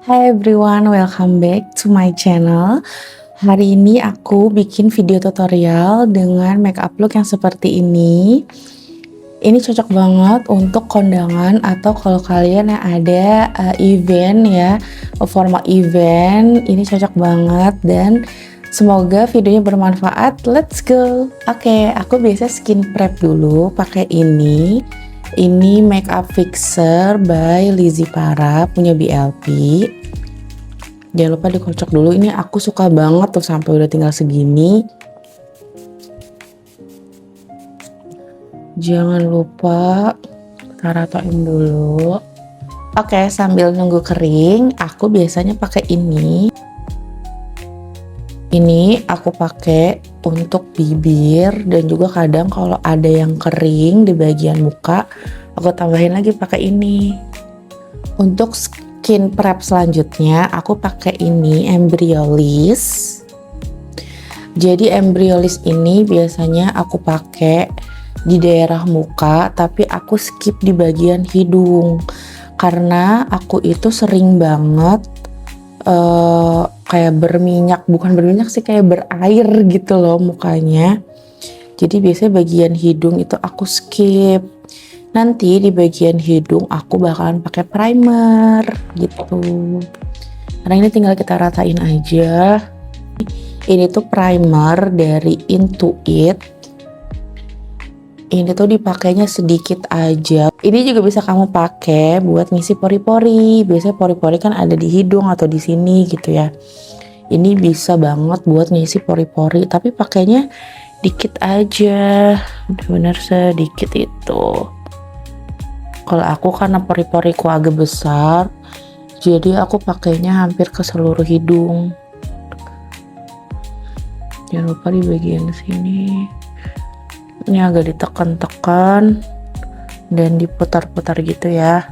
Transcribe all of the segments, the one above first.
Hi everyone, welcome back to my channel. Hari ini aku bikin video tutorial dengan makeup look yang seperti ini. Ini cocok banget untuk kondangan atau kalau kalian yang ada event ya, formal event. Ini cocok banget dan semoga videonya bermanfaat. Let's go. Oke, aku biasa skin prep dulu pakai ini. Ini makeup fixer by Lizzy Para punya BLP. Jangan lupa dikocok dulu. Ini aku suka banget tuh sampai udah tinggal segini. Jangan lupa kita ratain dulu. Oke, sambil nunggu kering, aku biasanya pakai ini. Ini aku pakai untuk bibir dan juga kadang kalau ada yang kering di bagian muka, aku tambahin lagi pakai ini. Untuk skin prep selanjutnya, aku pakai ini Embryolisse. Jadi Embryolisse ini biasanya aku pakai di daerah muka, tapi aku skip di bagian hidung karena aku itu sering banget kayak berminyak, bukan berminyak sih, kayak berair gitu loh mukanya. Jadi biasanya bagian hidung itu aku skip. Nanti di bagian hidung aku bakalan pakai primer gitu. Karena ini tinggal kita ratain aja. Ini tuh primer dari Intuit. Ini tuh dipakainya sedikit aja. Ini juga bisa kamu pakai buat ngisi pori-pori. Biasanya pori-pori kan ada di hidung atau di sini gitu ya. Ini bisa banget buat ngisi pori-pori, tapi pakainya dikit aja. Bener-bener sedikit itu. Kalau aku karena pori-poriku agak besar, jadi aku pakainya hampir ke seluruh hidung. Jangan lupa di bagian sini. Ini agak ditekan-tekan dan diputar-putar gitu ya,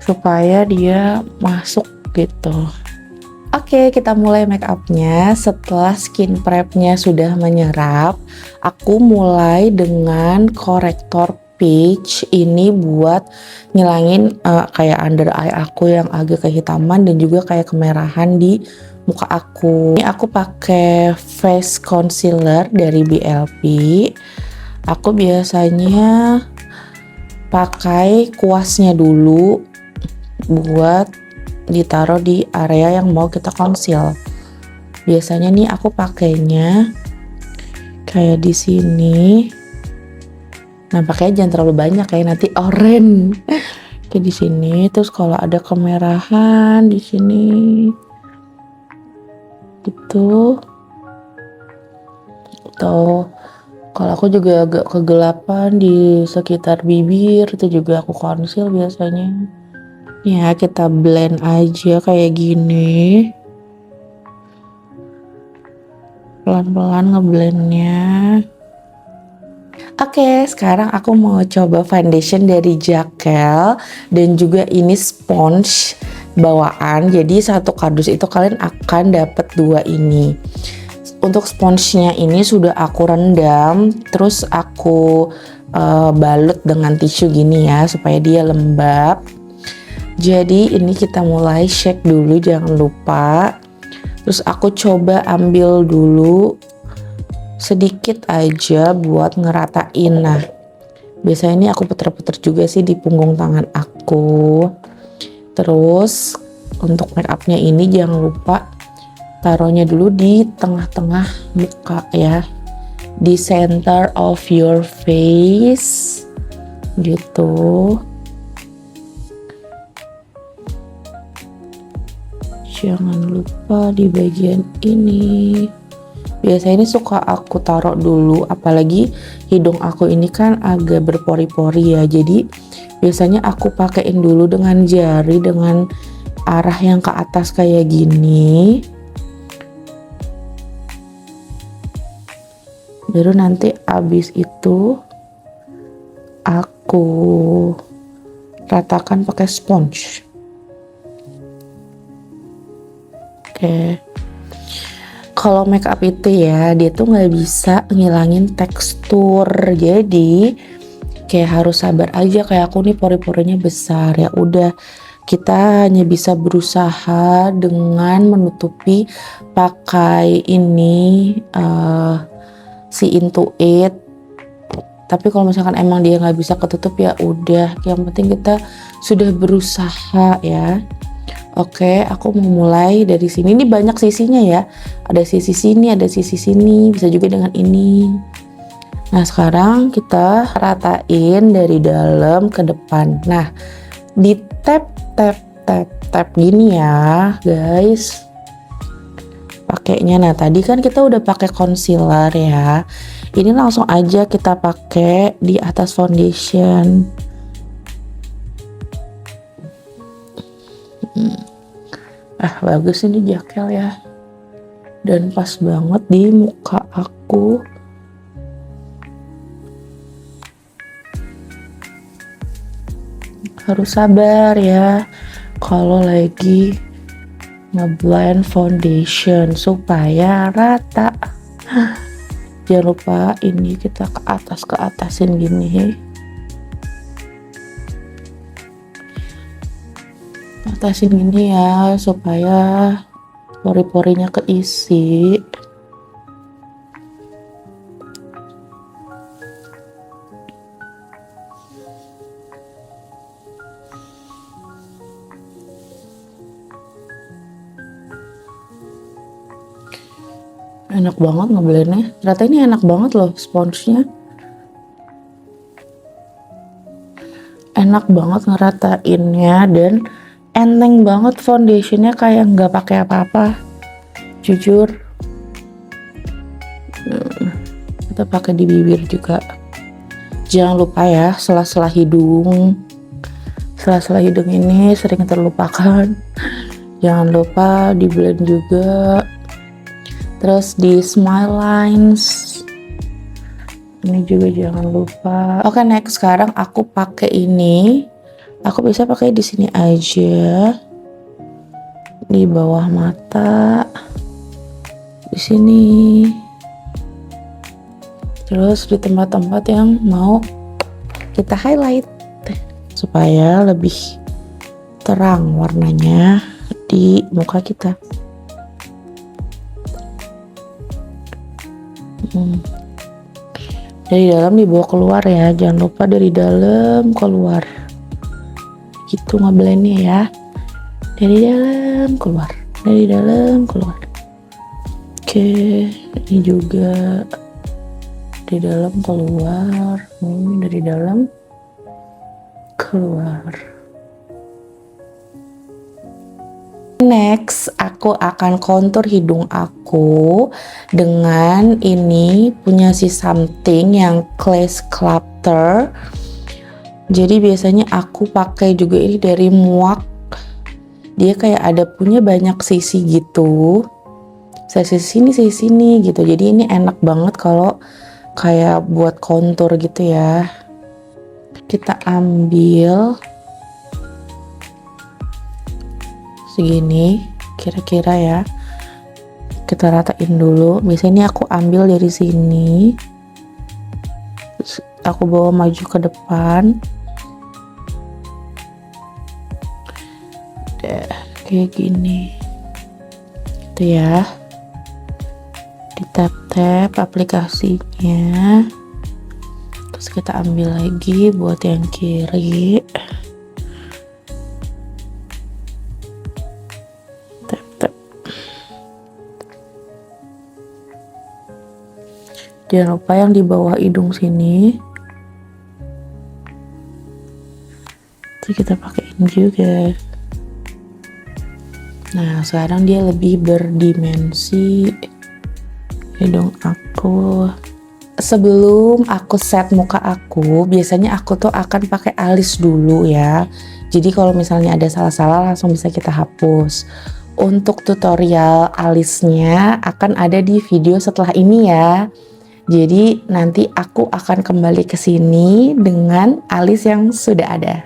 supaya dia masuk gitu. Oke, kita mulai make upnya. Setelah skin prepnya sudah menyerap, aku mulai dengan korektor peach. Ini buat ngilangin kayak under eye aku yang agak kehitaman dan juga kayak kemerahan di muka aku. Ini aku pakai face concealer dari BLP. Aku biasanya pakai kuasnya dulu buat ditaruh di area yang mau kita conceal. Biasanya nih aku pakainya kayak di sini. Nah, pakainya jangan terlalu banyak ya, nanti oranye. Kayak di sini. Terus kalau ada kemerahan di sini, gitu. Tuh. Kalau aku juga agak kegelapan di sekitar bibir, itu juga aku conceal biasanya. Ya, kita blend aja kayak gini. Pelan-pelan ngeblendnya. Oke, sekarang aku mau coba foundation dari Jaquel dan juga ini sponge bawaan. Jadi satu kardus itu kalian akan dapat dua ini. Untuk sponsnya ini sudah aku rendam, terus aku balut dengan tisu gini ya supaya dia lembab. Jadi ini kita mulai shake dulu, jangan lupa. Terus aku coba ambil dulu sedikit aja buat ngeratain. Nah, biasanya ini aku puter-puter juga sih di punggung tangan aku. Terus untuk make upnya ini jangan lupa taruhnya dulu di tengah-tengah muka ya, di center of your face gitu. Jangan lupa di bagian ini. Biasanya ini suka aku taruh dulu, apalagi hidung aku ini kan agak berpori-pori ya, jadi biasanya aku pakein dulu dengan jari dengan arah yang ke atas kayak gini. Baru nanti abis itu aku ratakan pakai sponge. Oke. Kalau make up itu ya, dia tuh nggak bisa ngilangin tekstur. Jadi kayak harus sabar aja, kayak aku nih pori-porinya besar ya. Udah kita hanya bisa berusaha dengan menutupi pakai ini si Intuit. Tapi kalau misalkan emang dia nggak bisa ketutup ya udah, yang penting kita sudah berusaha ya. Oke, aku mau mulai dari sini. Ini banyak sisinya ya, ada sisi sini, ada sisi sini, bisa juga dengan ini. Nah sekarang kita ratain dari dalam ke depan. Nah di tap gini ya guys pakainya. Nah tadi kan kita udah pakai concealer ya, ini langsung aja kita pakai di atas foundation. Bagus ini jakel ya, dan pas banget di muka aku. Harus sabar ya kalau lagi ngeblend foundation supaya rata. Jangan lupa ini kita ke atasin gini, atasin gini ya supaya pori-porinya keisi. Enak banget ngeblendnya, ternyata ini enak banget loh, sponsnya enak banget ngeratainnya, dan enteng banget foundationnya, kayak nggak pakai apa-apa jujur. Kita pakai di bibir juga, jangan lupa ya sela-sela hidung. Sela-sela hidung ini sering terlupakan, jangan lupa di blend juga. Terus di smile lines ini juga jangan lupa. Oke, next sekarang aku pakai ini. Aku bisa pakai di sini aja, di bawah mata, di sini, terus di tempat-tempat yang mau kita highlight supaya lebih terang warnanya di muka kita. Dari dalam dibawa keluar ya, jangan lupa dari dalam keluar gitu ngeblendnya ya, dari dalam keluar, dari dalam keluar. Oke, ini juga dari dalam keluar, dari dalam keluar. Next, aku akan kontur hidung aku dengan ini punya si something yang Clash Clutter. Jadi biasanya aku pakai juga ini dari Muak. Dia kayak ada punya banyak sisi gitu. Sisi sini gitu. Jadi ini enak banget kalau kayak buat kontur gitu ya. Kita ambil segini kira-kira ya, kita ratain dulu. Biasanya ini aku ambil dari sini, terus aku bawa maju ke depan. Udah kayak gini gitu ya, di tap aplikasinya, terus kita ambil lagi buat yang kiri. Jangan lupa yang di bawah hidung sini. Terus kita pakein juga. Nah, sekarang dia lebih berdimensi hidung aku. Sebelum aku set muka aku, biasanya aku tuh akan pakai alis dulu ya. Jadi kalau misalnya ada salah-salah langsung bisa kita hapus. Untuk tutorial alisnya akan ada di video setelah ini ya. Jadi nanti aku akan kembali ke sini dengan alis yang sudah ada.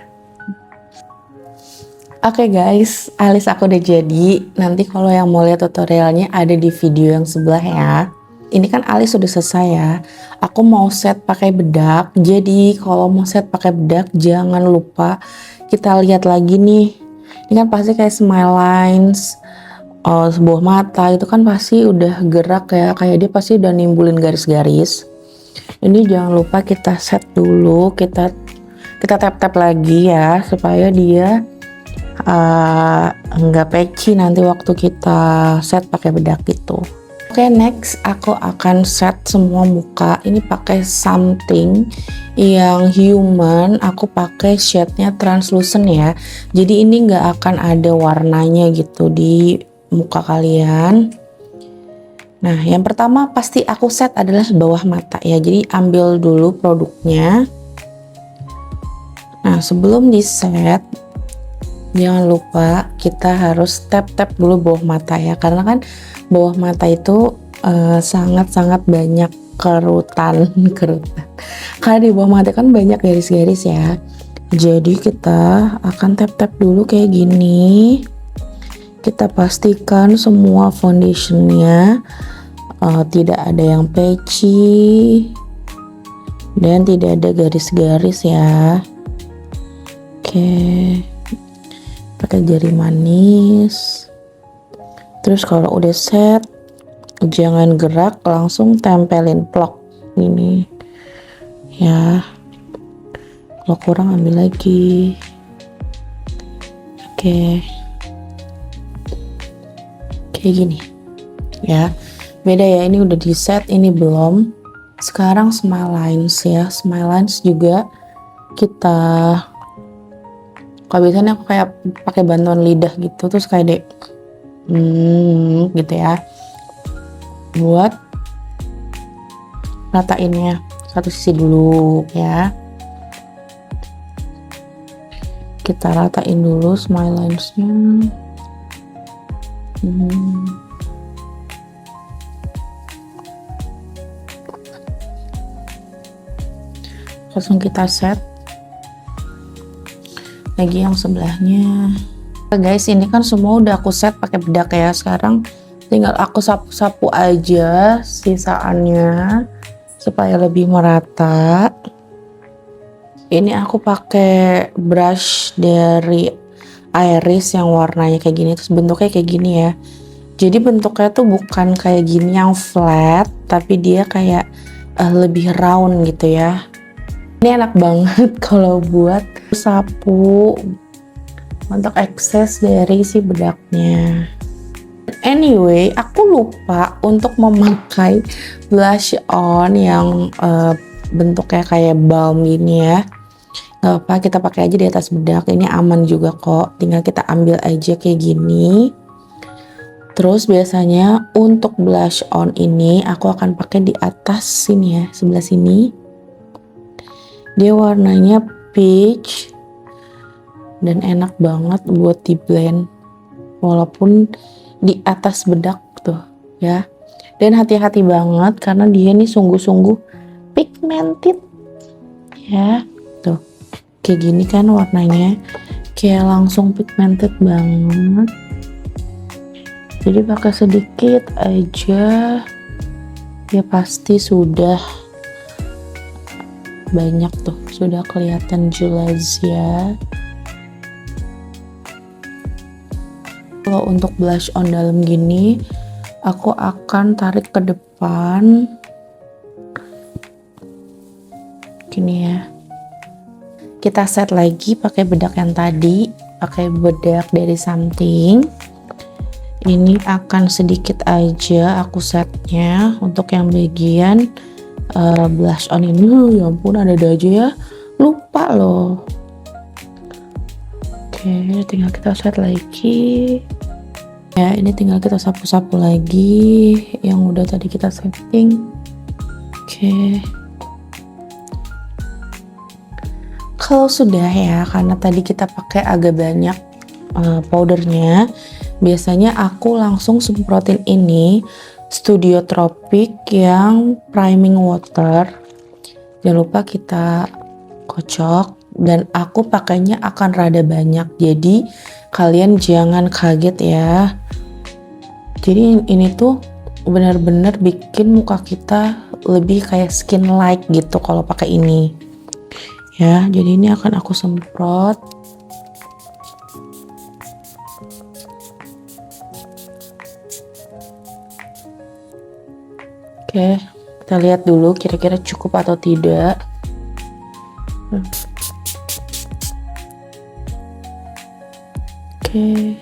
Oke guys, alis aku udah jadi. Nanti kalau yang mau lihat tutorialnya ada di video yang sebelah ya. Ini kan alis sudah selesai ya. Aku mau set pakai bedak. Jadi kalau mau set pakai bedak jangan lupa kita lihat lagi nih Ini kan pasti kayak smile lines, sebuah mata itu kan pasti udah gerak ya, kayak dia pasti udah nimbulin garis-garis. Ini jangan lupa kita set dulu, kita tap-tap lagi ya supaya dia nggak patchy nanti waktu kita set pakai bedak gitu. Oke, next aku akan set semua muka ini pakai something yang human. Aku pakai shade-nya translucent ya, jadi ini nggak akan ada warnanya gitu di muka kalian. Nah, yang pertama pasti aku set adalah bawah mata ya, jadi ambil dulu produknya. Nah, sebelum di set jangan lupa kita harus tap-tap dulu bawah mata ya, karena kan bawah mata itu sangat-sangat banyak kerutan karena di bawah mata kan banyak garis-garis ya. Jadi kita akan tap-tap dulu kayak gini. Kita pastikan semua foundationnya tidak ada yang patchy dan tidak ada garis-garis ya. Oke, pakai jari manis. Terus kalau udah set, jangan gerak, langsung tempelin plok ini ya. Kalau kurang ambil lagi. Oke, kayak gini ya. Beda ya, ini udah di set, ini belum. Sekarang smile lines ya. Smile lines juga kita, kalau biasanya aku kayak pakai bantuan lidah gitu, terus kayak dek gitu ya, buat ratainnya satu sisi dulu ya. Kita ratain dulu smile linesnya. Langsung kita set lagi yang sebelahnya. Guys, ini kan semua udah aku set pakai bedak ya. Sekarang tinggal aku sapu-sapu aja sisaannya supaya lebih merata. Ini aku pakai brush dari Iris yang warnanya kayak gini, terus bentuknya kayak gini ya. Jadi bentuknya tuh bukan kayak gini yang flat, tapi dia kayak lebih round gitu ya. Ini enak banget kalau buat sapu untuk excess dari si bedaknya. Anyway, aku lupa untuk memakai blush on yang bentuknya kayak balm ini ya. Gak apa, kita pakai aja di atas bedak, ini aman juga kok. Tinggal kita ambil aja kayak gini. Terus biasanya untuk blush on ini aku akan pakai di atas sini ya, sebelah sini. Dia warnanya peach dan enak banget buat di blend walaupun di atas bedak tuh ya. Dan hati-hati banget karena dia nih sungguh-sungguh pigmented ya. Tuh kayak gini kan warnanya, kayak langsung pigmented banget. Jadi pakai sedikit aja ya pasti sudah banyak tuh, sudah kelihatan jelas ya. Kalau untuk blush on dalam gini, aku akan tarik ke depan gini ya. Kita set lagi pakai bedak yang tadi, pakai bedak dari something. Ini akan sedikit aja aku setnya untuk yang bagian blush on ini. Ya ampun, ada aja ya, lupa loh. Oke, tinggal kita set lagi ya. Ini tinggal kita sapu-sapu lagi yang udah tadi kita setting. Oke, kalau sudah ya, karena tadi kita pakai agak banyak powdernya, biasanya aku langsung semprotin ini Studio Tropic yang priming water. Jangan lupa kita kocok, dan aku pakainya akan rada banyak, jadi kalian jangan kaget ya. Jadi ini tuh benar-benar bikin muka kita lebih kayak skin like gitu kalau pakai ini ya. Jadi ini akan aku semprot Oke, kita lihat dulu kira-kira cukup atau tidak. Oke.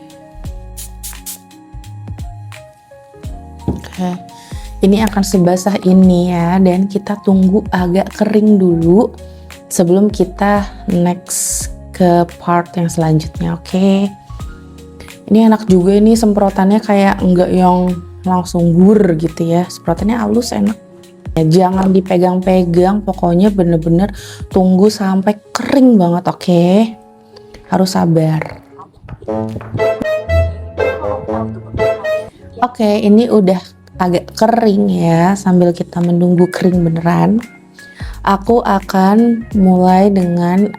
Oke. Ini akan sebasah ini ya, dan kita tunggu agak kering dulu sebelum kita next ke part yang selanjutnya. Oke. Ini enak juga, ini semprotannya kayak enggak yang langsung gur gitu ya, semprotannya halus, enak ya. Jangan dipegang-pegang, pokoknya bener-bener tunggu sampai kering banget. Oke, harus sabar. Oke, ini udah agak kering ya. Sambil kita menunggu kering beneran, aku akan mulai dengan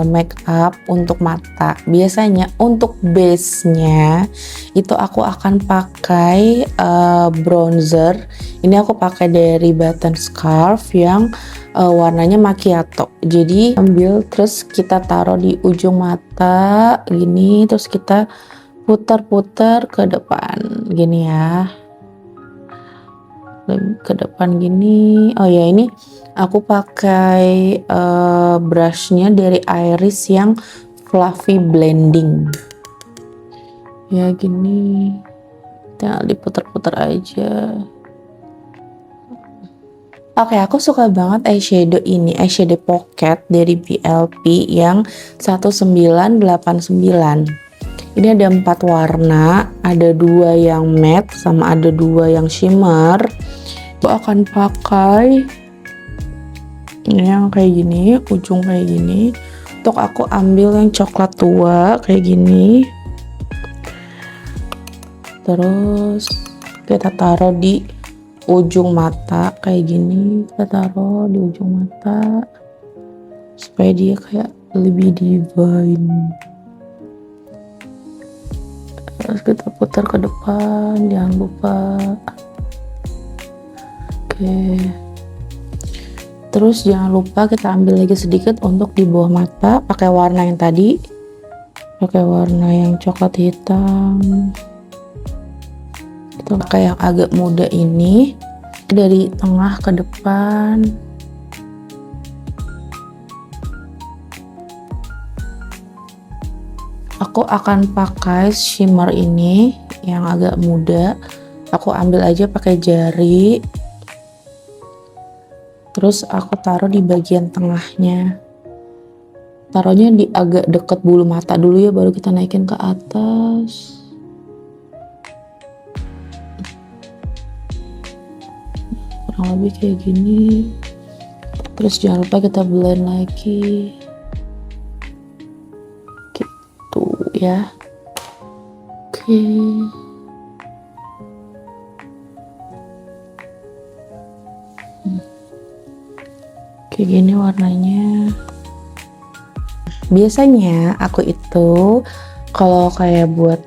make up untuk mata. Biasanya untuk base-nya itu aku akan pakai bronzer. Ini aku pakai dari Button Scarf yang warnanya macchiato. Jadi ambil, terus kita taruh di ujung mata gini, terus kita putar-putar ke depan gini ya, ke depan gini. Oh ya, ini aku pakai brushnya dari Iris yang fluffy blending ya, gini tinggal diputar-putar aja. Oke, aku suka banget eyeshadow ini, eyeshadow pocket dari BLP yang 1989. Ini ada 4 warna, ada 2 yang matte sama ada 2 yang shimmer. Aku akan pakai ini yang kayak gini, ujung kayak gini. Untuk aku ambil yang coklat tua kayak gini, terus kita taruh di ujung mata kayak gini. Kita taruh di ujung mata supaya dia kayak lebih divine. Terus kita putar ke depan, jangan lupa. Oke. Terus jangan lupa kita ambil lagi sedikit untuk di bawah mata, pakai warna yang tadi, pakai warna yang coklat hitam. Kita pakai yang agak muda ini, dari tengah ke depan. Aku akan pakai shimmer ini yang agak muda. Aku ambil aja pakai jari. Terus aku taruh di bagian tengahnya. Taruhnya di agak deket bulu mata dulu ya, baru kita naikin ke atas. Kurang lebih kayak gini. Terus jangan lupa kita blend lagi. Gitu ya. Oke. Kayak gini warnanya. Biasanya aku itu kalau kayak buat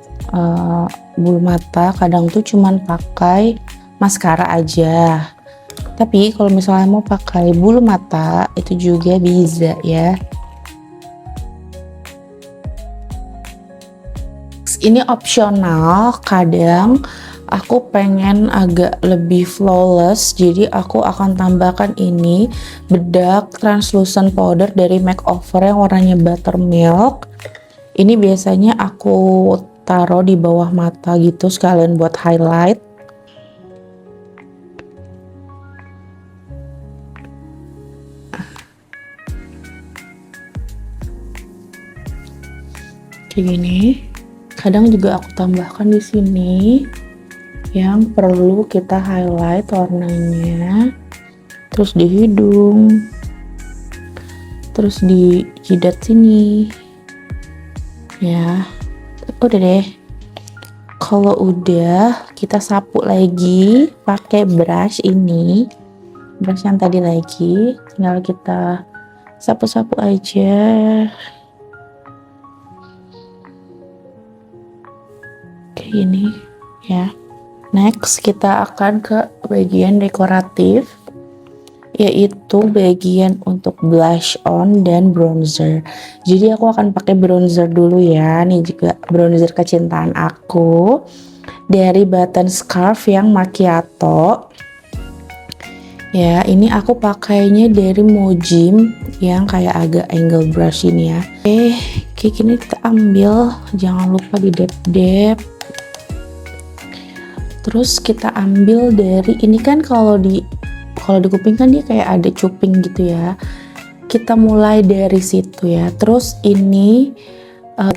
bulu mata kadang tuh cuman pakai maskara aja. Tapi kalau misalnya mau pakai bulu mata itu juga bisa ya. Ini opsional, kadang aku pengen agak lebih flawless, jadi aku akan tambahkan ini bedak translucent powder dari makeover yang warnanya buttermilk. Ini biasanya aku taruh di bawah mata gitu sekalian buat highlight. Kayak gini. Kadang juga aku tambahkan di sini yang perlu kita highlight warnanya, terus di hidung, terus di jidat sini ya. Udah deh. Kalau udah, kita sapu lagi pakai brush ini, brush yang tadi lagi, tinggal kita sapu-sapu aja. Kayak gini ya. Next kita akan ke bagian dekoratif, yaitu bagian untuk blush on dan bronzer. Jadi aku akan pakai bronzer dulu ya. Ini juga bronzer kecintaan aku dari Button Scarf yang macchiato. Ya, ini aku pakainya dari Mojim yang kayak agak angle brush ini ya. Oke, kayak gini kita ambil, jangan lupa di dep-dep. Terus kita ambil dari ini kan kalau di kuping kan dia kayak ada cuping gitu ya. Kita mulai dari situ ya. Terus ini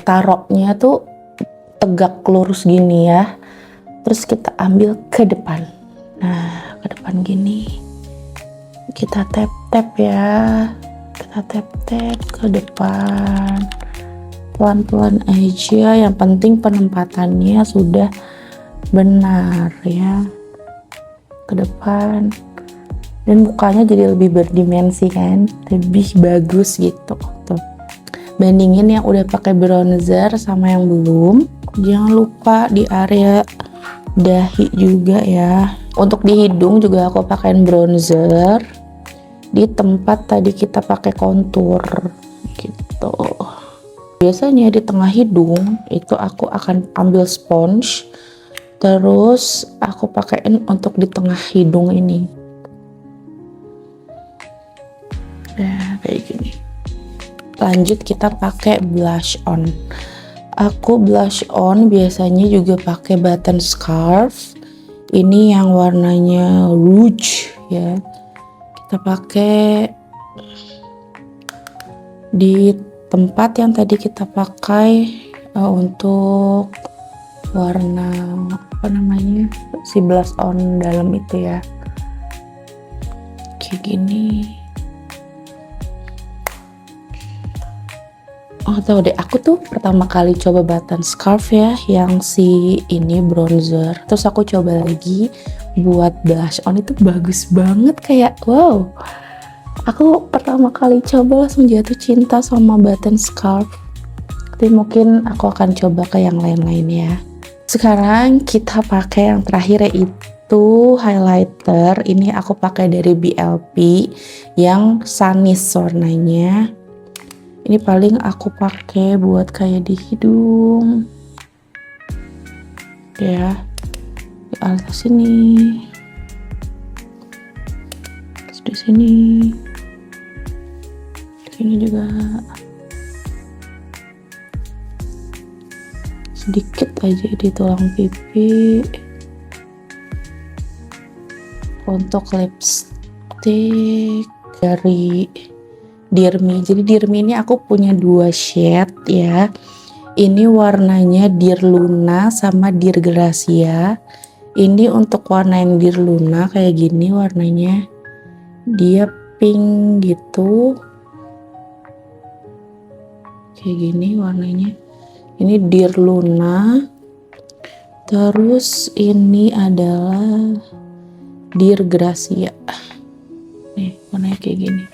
taruhnya tuh tegak lurus gini ya. Terus kita ambil ke depan. Nah, ke depan gini. Kita tap-tap ya, kita tap-tap ke depan, pelan-pelan aja, yang penting penempatannya sudah benar ya, ke depan, dan mukanya jadi lebih berdimensi kan, lebih bagus gitu tuh. Bandingin yang udah pakai bronzer sama yang belum. Jangan lupa di area dahi juga ya. Untuk di hidung juga aku pakein bronzer. Di tempat tadi kita pakai kontur gitu. Biasanya di tengah hidung itu aku akan ambil sponge, terus aku pakein untuk di tengah hidung ini. Nah, kayak gini. Lanjut kita pakai blush on. Aku blush on biasanya juga pakai button scarf. Ini yang warnanya rouge ya. Kita pakai di tempat yang tadi kita pakai untuk warna apa namanya, si blush on dalam itu ya, kayak gini. Oh tau deh, aku tuh pertama kali coba button scarf ya, yang si ini bronzer, terus aku coba lagi buat blush on, itu bagus banget, kayak wow, aku pertama kali coba langsung jatuh cinta sama button scarf. Tapi mungkin aku akan coba ke yang lain-lain ya. Sekarang kita pakai yang terakhir, yaitu highlighter. Ini aku pakai dari BLP yang Sunnis warnanya. Ini paling aku pakai buat kayak di hidung ya, di atas sini, terus di sini, di sini juga sedikit aja di tulang pipi. Untuk lipstick dari Dear Me. Jadi Dear Me ini aku punya 2 shade ya. Ini warnanya Dear Luna sama Dear Gracia. Ini untuk warna yang Dear Luna kayak gini warnanya. Dia pink gitu. Kayak gini warnanya. Ini Dear Luna. Terus ini adalah Dear Gracia. Nih, warnanya kayak gini.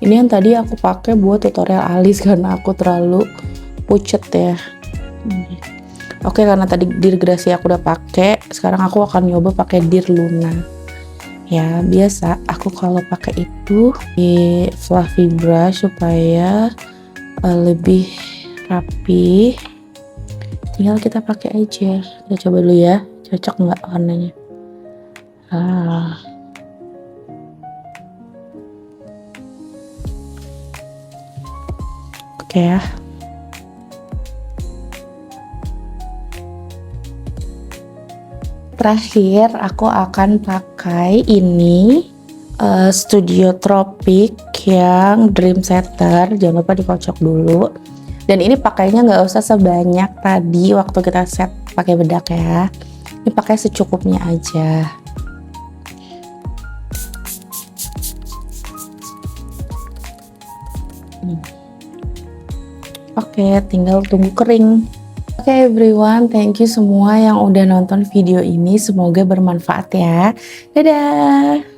Ini yang tadi aku pakai buat tutorial alis karena aku terlalu pucet ya. Oke, karena tadi Dear Gracia aku udah pakai, sekarang aku akan nyoba pakai Dear Luna. Ya, biasa aku kalau pakai itu di fluffy brush supaya lebih rapi. Tinggal kita pakai aja. Kita coba dulu ya, cocok nggak warnanya. Oke ya. Terakhir aku akan pakai ini Studio Tropic yang Dream Setter. Jangan lupa dikocok dulu. Dan ini pakainya nggak usah sebanyak tadi waktu kita set pakai bedak ya. Ini pakai secukupnya aja. Oke, tinggal tunggu kering. Oke everyone, thank you semua yang udah nonton video ini. Semoga bermanfaat ya. Dadah!